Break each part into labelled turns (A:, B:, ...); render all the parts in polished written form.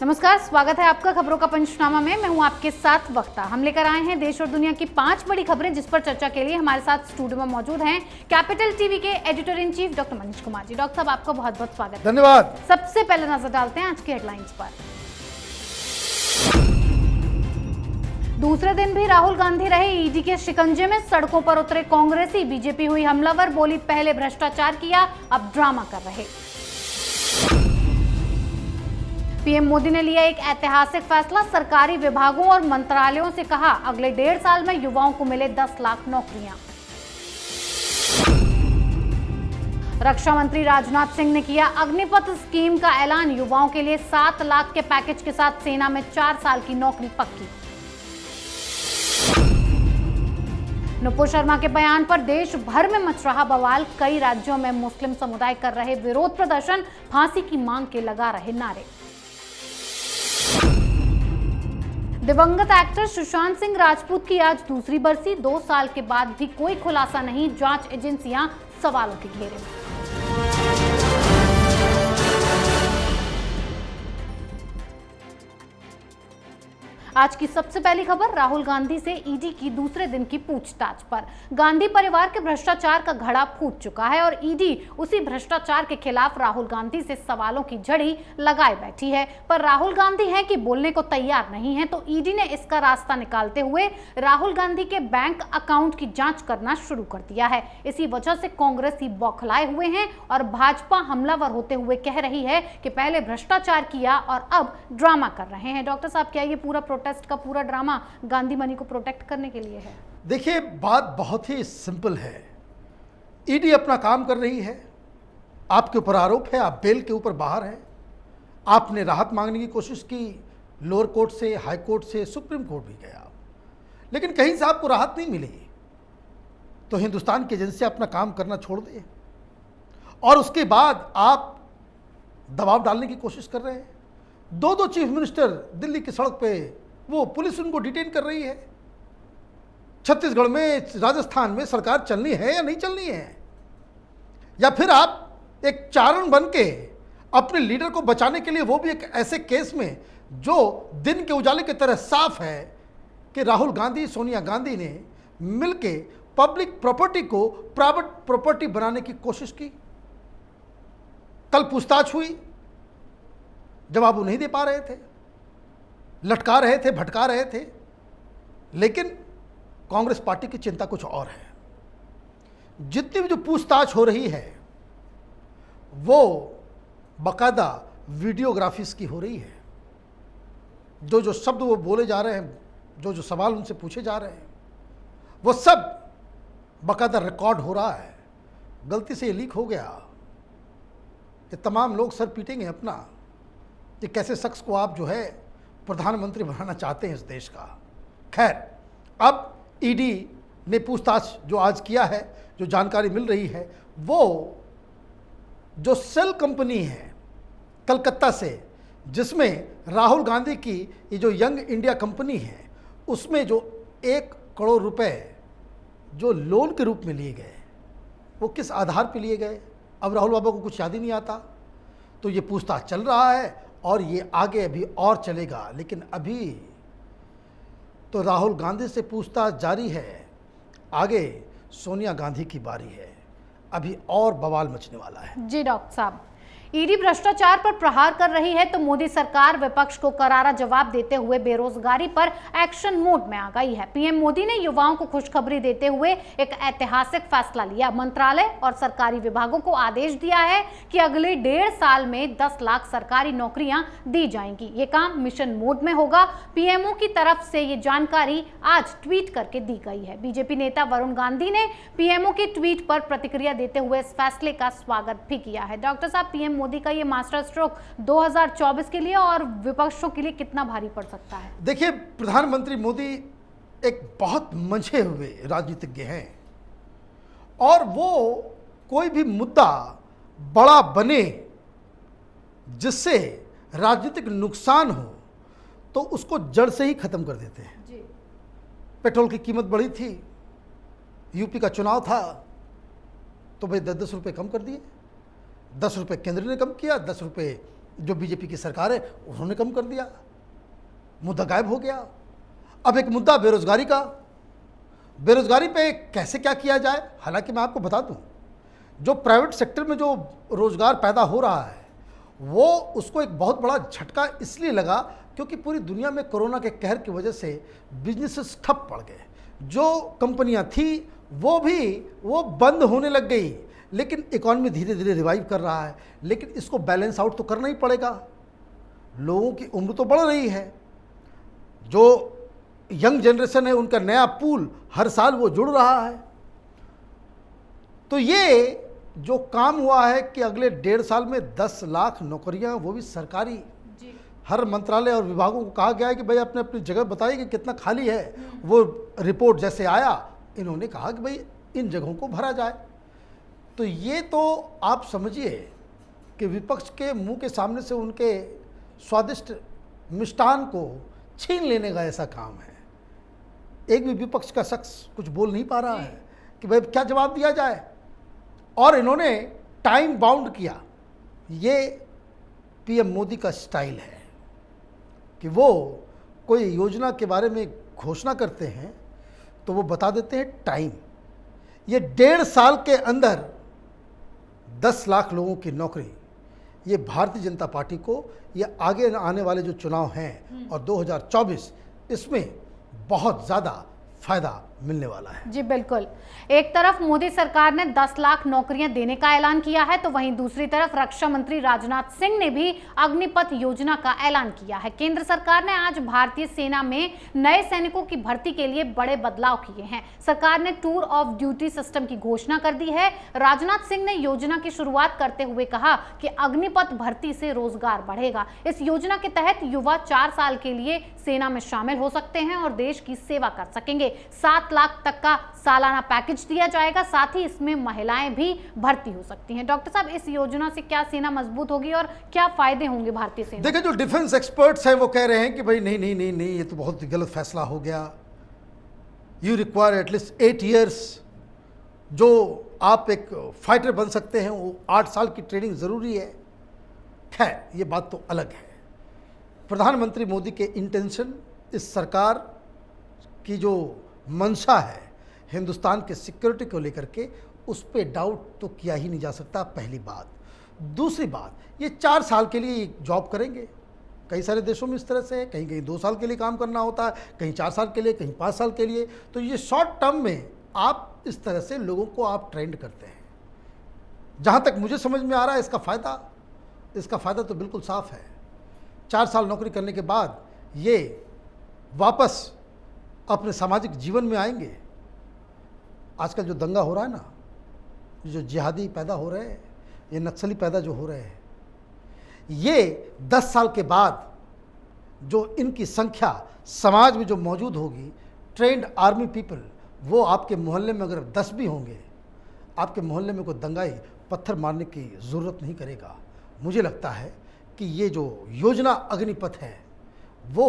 A: नमस्कार, स्वागत है आपका खबरों का पंचनामा में। मैं हूं आपके साथ वक्ता। हम लेकर आए हैं देश और दुनिया की 5 बड़ी खबरें, जिस पर चर्चा के लिए हमारे साथ स्टूडियो में मौजूद हैं कैपिटल टीवी के editor in chief doctor Manish Kumar ji. Doctor साहब, आपका बहुत बहुत स्वागत है।
B: धन्यवाद।
A: सबसे पहले नजर डालते हैं आज की हेडलाइंस पर। दूसरे दिन भी राहुल गांधी रहे ईडी के शिकंजे में, सड़कों पर उतरे कांग्रेसी। बीजेपी हुई हमलावर, बोली पहले भ्रष्टाचार किया, अब ड्रामा कर रहे। पीएम मोदी ने लिया एक ऐतिहासिक फैसला, सरकारी विभागों और मंत्रालयों से कहा अगले 1.5 साल में युवाओं को मिले 10 लाख नौकरियां। रक्षा मंत्री राजनाथ सिंह ने किया अग्निपथ स्कीम का ऐलान, युवाओं के लिए 7 लाख के पैकेज के साथ सेना में 4 साल की नौकरी पक्की। नुपुर शर्मा के बयान पर देश भर में मच रहा बवाल, कई राज्यों में मुस्लिम समुदाय कर रहे विरोध प्रदर्शन, फांसी की मांग के लगा रहे नारे। दिवंगत एक्टर सुशांत सिंह राजपूत की आज दूसरी बरसी, 2 साल के बाद भी कोई खुलासा नहीं, जांच एजेंसियां सवालों के घेरे में। आज की सबसे पहली खबर राहुल गांधी से ईडी की दूसरे दिन की पूछताछ पर। गांधी परिवार के भ्रष्टाचार का घड़ा फूट चुका है और ईडी उसी भ्रष्टाचार के खिलाफ राहुल गांधी से सवालों की झड़ी लगाए बैठी है। पर राहुल गांधी हैं कि बोलने को तैयार नहीं है, तो ईडी ने इसका रास्ता निकालते हुए राहुल गांधी के बैंक अकाउंट की जांच करना शुरू कर दिया है। इसी वजह से कांग्रेसी बौखलाए हुए हैं और भाजपा हमलावर होते हुए कह रही है कि पहले भ्रष्टाचार किया और अब ड्रामा कर रहे हैं। डॉक्टर साहब, क्या ये पूरा प्रोटेस्ट का पूरा ड्रामा गांधी मनी को प्रोटेक्ट करने के लिए है?
B: देखिए, बात बहुत ही सिंपल है। ईडी अपना काम कर रही है, आपके ऊपर आरोप है, आप बेल के ऊपर बाहर हैं, आपने राहत मांगने की कोशिश की, लोअर कोर्ट से, हाई कोर्ट से, सुप्रीम कोर्ट भी गया, लेकिन कहीं से आपको राहत नहीं मिली। तो हिंदुस्तान की एजेंसियां अपना काम करना छोड़ दें और उसके बाद आप दबाव डालने की कोशिश कर रहे हैं। 2 चीफ मिनिस्टर दिल्ली की सड़क पे, वो पुलिस उनको डिटेन कर रही है। छत्तीसगढ़ में, राजस्थान में सरकार चलनी है या नहीं चलनी है? या फिर आप एक चारण बन के अपने लीडर को बचाने के लिए, वो भी एक ऐसे केस में जो दिन के उजाले की तरह साफ है कि राहुल गांधी, सोनिया गांधी ने मिलके पब्लिक प्रॉपर्टी को प्राइवेट प्रॉपर्टी बनाने की कोशिश की। कल पूछताछ हुई, जवाब वो नहीं दे पा रहे थे, लटका रहे थे, भटका रहे थे, लेकिन कांग्रेस पार्टी की चिंता कुछ और है। जितनी भी जो पूछताछ हो रही है वो बाकायदा वीडियोग्राफीज की हो रही है। जो जो शब्द वो बोले जा रहे हैं, जो जो सवाल उनसे पूछे जा रहे हैं, वो सब बाकायदा रिकॉर्ड हो रहा है। गलती से ये लीक हो गया, ये तमाम लोग सर पीटेंगे अपना कि कैसे शख्स को आप जो है प्रधानमंत्री बनाना चाहते हैं इस देश का। खैर, अब ईडी ने पूछताछ जो आज किया है, जो जानकारी मिल रही है, वो जो सेल कंपनी है कलकत्ता से, जिसमें राहुल गांधी की ये जो यंग इंडिया कंपनी है, उसमें जो 1 करोड़ रुपए जो लोन के रूप में लिए गए, वो किस आधार पर लिए गए, अब राहुल बाबा को कुछ याद ही नहीं आता। तो ये पूछताछ चल रहा है और ये आगे अभी और चलेगा, लेकिन अभी तो राहुल गांधी से पूछताछ जारी है, आगे सोनिया गांधी की बारी है, अभी और बवाल मचने वाला है।
A: जी डॉक्टर साहब, ईडी भ्रष्टाचार पर प्रहार कर रही है तो मोदी सरकार विपक्ष को करारा जवाब देते हुए बेरोजगारी पर एक्शन मोड में आ गई है। पीएम मोदी ने युवाओं को खुशखबरी देते हुए एक ऐतिहासिक फैसला लिया। मंत्रालय और सरकारी विभागों को आदेश दिया है कि अगले 1.5 साल में 10 लाख सरकारी नौकरियां दी जाएंगी। ये काम मिशन मोड में होगा। पीएमओ की तरफ से ये जानकारी आज ट्वीट करके दी गई है। बीजेपी नेता वरुण गांधी ने पीएमओ के ट्वीट पर प्रतिक्रिया देते हुए इस फैसले का स्वागत भी किया है। डॉक्टर साहब, पीएम मोदी का ये मास्टर स्ट्रोक 2024 के लिए और विपक्षों के लिए कितना भारी पड़ सकता है?
B: देखिए, प्रधानमंत्री मोदी एक बहुत मंझे हुए राजनीतिज्ञ हैं और वो कोई भी मुद्दा बड़ा बने जिससे राजनीतिक नुकसान हो तो उसको जड़ से ही खत्म कर देते हैं।
A: जी।
B: पेट्रोल की कीमत बढ़ी थी, यूपी का चुनाव था, तो भाई 10-10 रुपये कम कर दिए। 10 रुपये केंद्र ने कम किया, 10 रुपये जो बीजेपी की सरकार है उन्होंने कम कर दिया, मुद्दा गायब हो गया। अब एक मुद्दा बेरोजगारी का, बेरोजगारी पे कैसे क्या किया जाए। हालांकि मैं आपको बता दूं, जो प्राइवेट सेक्टर में जो रोजगार पैदा हो रहा है वो उसको एक बहुत बड़ा झटका इसलिए लगा क्योंकि पूरी दुनिया में कोरोना के कहर की वजह से बिजनेसेस ठप पड़ गए। जो कंपनियां थी वो बंद होने लग गई, लेकिन इकॉनमी धीरे धीरे रिवाइव कर रहा है। लेकिन इसको बैलेंस आउट तो करना ही पड़ेगा। लोगों की उम्र तो बढ़ रही है, जो यंग जनरेशन है उनका नया पूल हर साल वो जुड़ रहा है। तो ये जो काम हुआ है कि अगले 1.5 साल में 10 लाख नौकरियां, वो भी सरकारी
A: जी।
B: हर मंत्रालय और विभागों को कहा गया है कि भाई अपने अपनी जगह बताइए कि कितना खाली है। वो रिपोर्ट जैसे आया, इन्होंने कहा कि भाई इन जगहों को भरा जाए। तो ये तो आप समझिए कि विपक्ष के मुंह के सामने से उनके स्वादिष्ट मिष्टान को छीन लेने का ऐसा काम है। एक भी विपक्ष का शख्स कुछ बोल नहीं पा रहा है कि भाई क्या जवाब दिया जाए। और इन्होंने टाइम बाउंड किया। ये पीएम मोदी का स्टाइल है कि वो कोई योजना के बारे में घोषणा करते हैं तो वो बता देते हैं टाइम। ये 1.5 साल के अंदर 10 लाख लोगों की नौकरी, ये भारतीय जनता पार्टी को ये आगे आने वाले जो चुनाव हैं और 2024 इसमें बहुत ज़्यादा फायदा मिलने वाला है।
A: जी बिल्कुल, एक तरफ मोदी सरकार ने 10 लाख नौकरियां देने का ऐलान किया है तो वहीं दूसरी तरफ रक्षा मंत्री राजनाथ सिंह ने भी अग्निपथ योजना का ऐलान किया है। केंद्र सरकार ने आज भारतीय सेना में नए सैनिकों की भर्ती के लिए बड़े बदलाव किए हैं। सरकार ने टूर ऑफ ड्यूटी सिस्टम की घोषणा कर दी है। राजनाथ सिंह ने योजना की शुरुआत करते हुए कहा कि अग्निपथ भर्ती से रोजगार बढ़ेगा। इस योजना के तहत युवा 4 साल के लिए सेना में शामिल हो सकते हैं और देश की सेवा कर सकेंगे। 7 लाख तक का सालाना पैकेज दिया जाएगा। साथ ही इसमें महिलाएं भी भर्ती हो सकती हैं। डॉक्टर साहब, इस योजना से क्या सेना मजबूत होगी और क्या फायदे होंगे भारतीय सेना?
B: देखिए, जो डिफेंस एक्सपर्ट्स हैं वो कह रहे हैं कि भाई नहीं नहीं नहीं नहीं, ये तो बहुत गलत फैसला हो गया। You require at least 8 years. जो आप एक फाइटर बन सकते हैं वो 8 साल की ट्रेनिंग ज़रूरी है। खैर, ये बात तो अलग है। प्रधानमंत्री मोदी के इंटेंशन, इस सरकार की जो मंशा है हिंदुस्तान के सिक्योरिटी को लेकर के, उस पर डाउट तो किया ही नहीं जा सकता, पहली बात। दूसरी बात, ये 4 साल के लिए जॉब करेंगे। कई सारे देशों में इस तरह से है, कहीं कहीं 2 साल के लिए काम करना होता है, कहीं 4 साल के लिए, कहीं 5 साल के लिए। तो ये शॉर्ट टर्म में आप इस तरह से लोगों को आप ट्रेंड करते हैं। जहाँ तक मुझे समझ में आ रहा है इसका फ़ायदा तो बिल्कुल साफ है। 4 साल नौकरी करने के बाद ये वापस अपने सामाजिक जीवन में आएंगे। आजकल जो दंगा हो रहा है ना, जो जिहादी पैदा हो रहे हैं, ये नक्सली पैदा जो हो रहे हैं, ये 10 साल के बाद जो इनकी संख्या समाज में जो मौजूद होगी, ट्रेंड आर्मी पीपल, वो आपके मोहल्ले में अगर 10 भी होंगे, आपके मोहल्ले में कोई दंगाई पत्थर मारने की ज़रूरत नहीं करेगा। मुझे लगता है कि ये जो योजना अग्निपथ है वो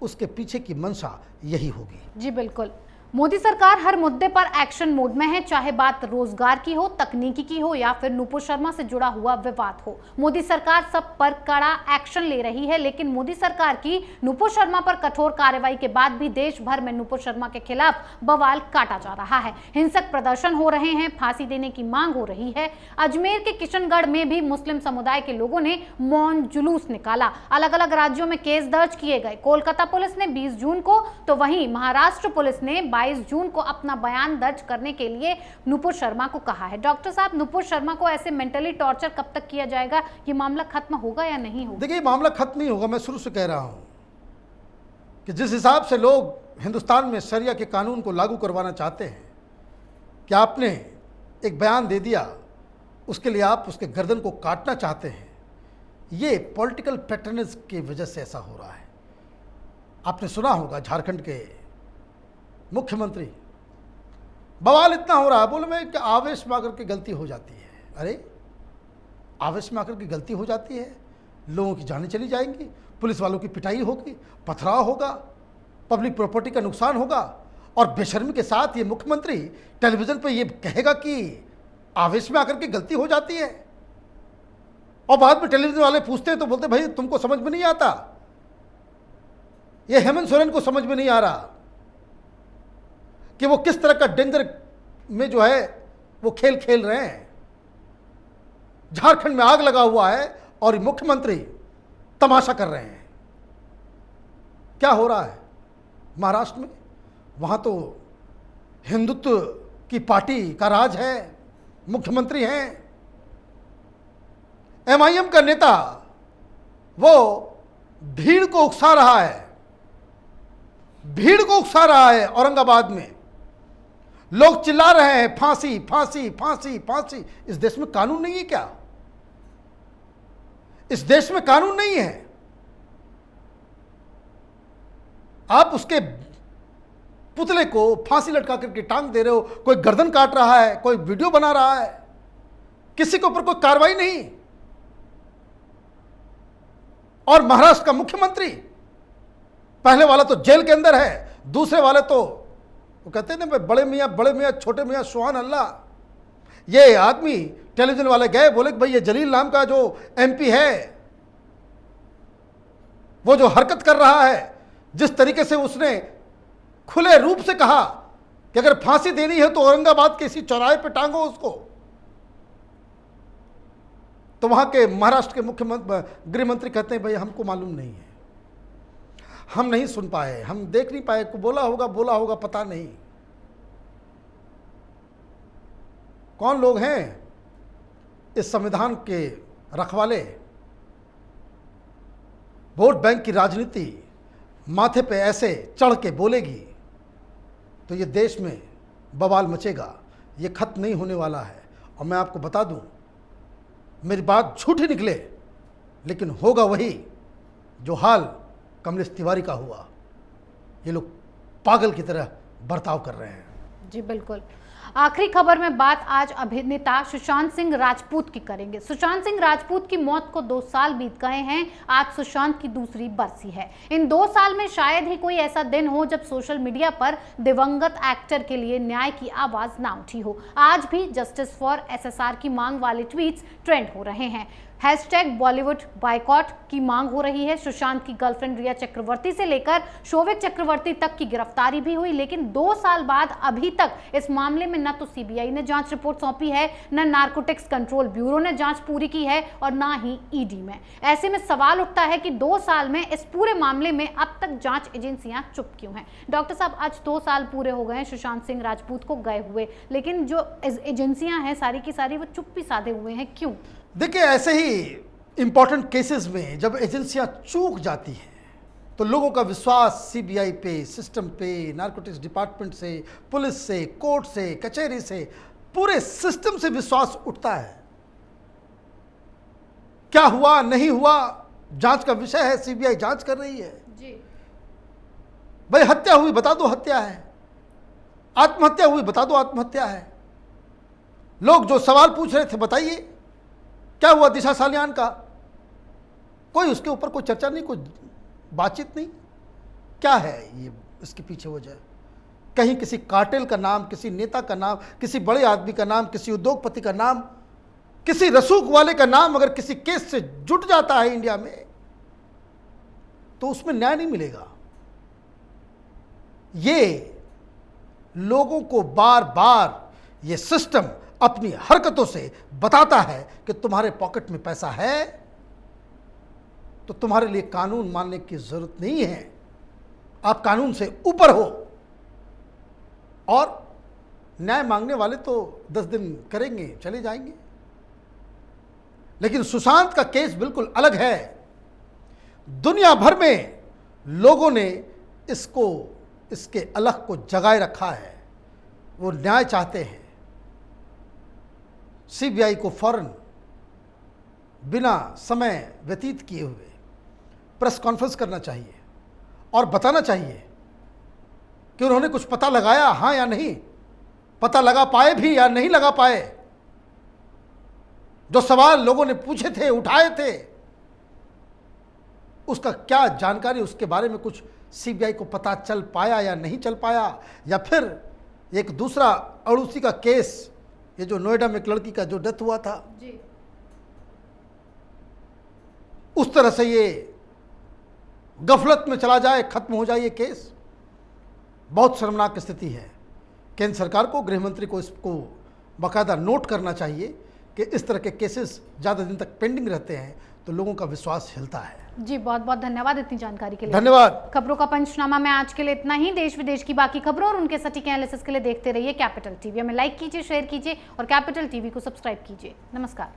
B: उसके पीछे की मंशा यही होगी।
A: जी बिल्कुल, मोदी सरकार हर मुद्दे पर एक्शन मोड में है, चाहे बात रोजगार की हो, तकनीकी की हो या फिर नुपुर शर्मा से जुड़ा हुआ विवाद हो। मोदी सरकार सब पर कड़ा एक्शन ले रही है, लेकिन मोदी सरकार की नुपुर शर्मा पर कठोर कार्रवाई के बाद भी देश भर में नुपुर शर्मा के खिलाफ बवाल काटा जा रहा है। हिंसक प्रदर्शन हो रहे हैं, फांसी देने की मांग हो रही है। अजमेर के किशनगढ़ में भी मुस्लिम समुदाय के लोगों ने मौन जुलूस निकाला। अलग अलग राज्यों में केस दर्ज किए गए। कोलकाता पुलिस ने 20 जून को तो वहीं महाराष्ट्र पुलिस ने 22 जून को अपना बयान दर्ज करने के लिए नुपुर शर्मा को कहा है। डॉक्टर साहब, नुपुर शर्मा को ऐसे मेंटली टॉर्चर कब तक किया जाएगा? ये मामला खत्म होगा या नहीं होगा?
B: देखिए, मामला खत्म नहीं होगा। मैं शुरू से कह रहा हूं कि जिस हिसाब से लोग हिंदुस्तान में शरिया के कानून को लागू करवाना चाहते हैं, कि आपने एक बयान दे दिया, उसके लिए आप उसके गर्दन को काटना चाहते हैं, ये पॉलिटिकल पैटर्नेज की वजह से ऐसा हो रहा है। आपने सुना होगा झारखंड के मुख्यमंत्री, बवाल इतना हो रहा है, बोले मैं कि आवेश में आकर के गलती हो जाती है। अरे, आवेश में आकर के गलती हो जाती है, लोगों की जानें चली जाएंगी, पुलिस वालों की पिटाई होगी, पथराव होगा, पब्लिक प्रॉपर्टी का नुकसान होगा, और बेशर्मी के साथ ये मुख्यमंत्री टेलीविज़न पर ये कहेगा कि आवेश में आकर के गलती हो जाती है। और बाद में टेलीविजन वाले पूछते हैं तो बोलते भाई तुमको समझ में नहीं आता, ये हेमंत सोरेन को समझ में नहीं आ रहा कि वो किस तरह का डेंजर में जो है वो खेल खेल रहे हैं। झारखंड में आग लगा हुआ है और मुख्यमंत्री तमाशा कर रहे हैं। क्या हो रहा है महाराष्ट्र में? वहां तो हिंदुत्व की पार्टी का राज है, मुख्यमंत्री हैं। एमआईएम का नेता वो भीड़ को उकसा रहा है, भीड़ को उकसा रहा है। औरंगाबाद में लोग चिल्ला रहे हैं फांसी फांसी फांसी फांसी। इस देश में कानून नहीं है क्या? इस देश में कानून नहीं है। आप उसके पुतले को फांसी लटका करके टांग दे रहे हो, कोई गर्दन काट रहा है, कोई वीडियो बना रहा है, किसी के ऊपर कोई कार्रवाई नहीं। और महाराष्ट्र का मुख्यमंत्री, पहले वाला तो जेल के अंदर है, दूसरे वाले तो वो कहते हैं ना बड़े मियाँ छोटे मियाँ सुभान अल्लाह। ये आदमी टेलीविजन वाले गए, बोले कि भाई ये जलील नाम का जो एमपी है, वो जो हरकत कर रहा है, जिस तरीके से उसने खुले रूप से कहा कि अगर फांसी देनी है तो औरंगाबाद के इसी चौराहे पे टांगो उसको, तो वहां के महाराष्ट्र के मुख्यमंत्री गृह मंत्री कहते हैं भाई हमको मालूम नहीं है, हम नहीं सुन पाए, हम देख नहीं पाए, को बोला होगा पता नहीं। कौन लोग हैं इस संविधान के रखवाले? वोट बैंक की राजनीति माथे पे ऐसे चढ़ के बोलेगी तो ये देश में बवाल मचेगा, ये खत्म नहीं होने वाला है। और मैं आपको बता दूं, मेरी बात झूठी निकले लेकिन होगा वही जो हाल कमलेश तिवारी का हुआ। ये लोग पागल की तरह बर्ताव कर रहे हैं।
A: जी बिल्कुल। आखिरी खबर में बात आज अभिनेता सुशांत सिंह राजपूत की करेंगे। सुशांत सिंह राजपूत की मौत को 2 साल बीत गए हैं। आज सुशांत की दूसरी बरसी है। इन 2 साल में शायद ही कोई ऐसा दिन हो जब सोशल मीडिया पर दिवंगत एक्टर के लिए न्याय की आवाज ना उठी हो। आज भी जस्टिस फॉर एसएसआर की मांग वाले ट्वीट्स ट्रेंड हो रहे हैं। #बॉलीवुड बायकॉट की मांग हो रही है। सुशांत की गर्लफ्रेंड रिया चक्रवर्ती से लेकर शोविक चक्रवर्ती तक की गिरफ्तारी भी हुई, लेकिन 2 साल बाद अभी तक इस मामले में न तो सीबीआई ने जांच रिपोर्ट सौंपी है, न नारकोटिक्स कंट्रोल ब्यूरो ने जांच पूरी की है और ना ही ईडी में। ऐसे में सवाल उठता है कि 2 साल में इस पूरे मामले में अब तक जांच एजेंसियां चुप क्यों हैं? डॉक्टर साहब, आज 2 साल पूरे हो गए हैं सुशांत सिंह राजपूत को गए हुए, लेकिन जो एजेंसियां हैं सारी की सारी वो चुप्पी साधे हुए हैं, क्यों?
B: देखिए, ऐसे ही इंपॉर्टेंट केसेस में जब एजेंसियां चूक जाती हैं तो लोगों का विश्वास सीबीआई पे, सिस्टम पे, नारकोटिक्स डिपार्टमेंट से, पुलिस से, कोर्ट से, कचहरी से, पूरे सिस्टम से विश्वास उठता है। क्या हुआ नहीं हुआ जांच का विषय है, सीबीआई जांच कर रही है
A: जी।
B: भाई हत्या हुई बता दो हत्या है, आत्महत्या हुई बता दो आत्महत्या है। लोग जो सवाल पूछ रहे थे बताइए क्या हुआ दिशा सालियान का, कोई उसके ऊपर कोई चर्चा नहीं, कोई बातचीत नहीं। क्या है ये इसके पीछे वजह? कहीं किसी कार्टेल का नाम, किसी नेता का नाम, किसी बड़े आदमी का नाम, किसी उद्योगपति का नाम, किसी रसूख वाले का नाम अगर किसी केस से जुट जाता है इंडिया में तो उसमें न्याय नहीं मिलेगा। ये लोगों को बार बार ये सिस्टम अपनी हरकतों से बताता है कि तुम्हारे पॉकेट में पैसा है तो तुम्हारे लिए कानून मानने की जरूरत नहीं है, आप कानून से ऊपर हो। और न्याय मांगने वाले तो 10 दिन करेंगे, चले जाएंगे। लेकिन सुशांत का केस बिल्कुल अलग है। दुनिया भर में लोगों ने इसके अलग को जगाए रखा है, वो न्याय चाहते हैं। सीबीआई को फौरन बिना समय व्यतीत किए हुए प्रेस कॉन्फ्रेंस करना चाहिए और बताना चाहिए कि उन्होंने कुछ पता लगाया, हाँ या नहीं, पता लगा पाए भी या नहीं लगा पाए। जो सवाल लोगों ने पूछे थे, उठाए थे, उसका क्या जानकारी, उसके बारे में कुछ सीबीआई को पता चल पाया या नहीं चल पाया। या फिर एक दूसरा अड़ूसी का केस, ये जो नोएडा में एक लड़की का जो डेथ हुआ था
A: जी।
B: उस तरह से ये गफलत में चला जाए, खत्म हो जाए ये केस, बहुत शर्मनाक स्थिति है। केंद्र सरकार को, गृह मंत्री को इसको बाकायदा नोट करना चाहिए कि इस तरह के केसेस ज़्यादा दिन तक पेंडिंग रहते हैं तो लोगों का विश्वास हिलता है।
A: जी, बहुत बहुत धन्यवाद इतनी जानकारी के लिए।
B: धन्यवाद।
A: खबरों का पंचनामा में आज के लिए इतना ही। देश विदेश की बाकी खबरों और उनके सटीक एनालिसिस के लिए देखते रहिए कैपिटल टीवी। हमें लाइक कीजिए, शेयर कीजिए और कैपिटल टीवी को सब्सक्राइब कीजिए। नमस्कार।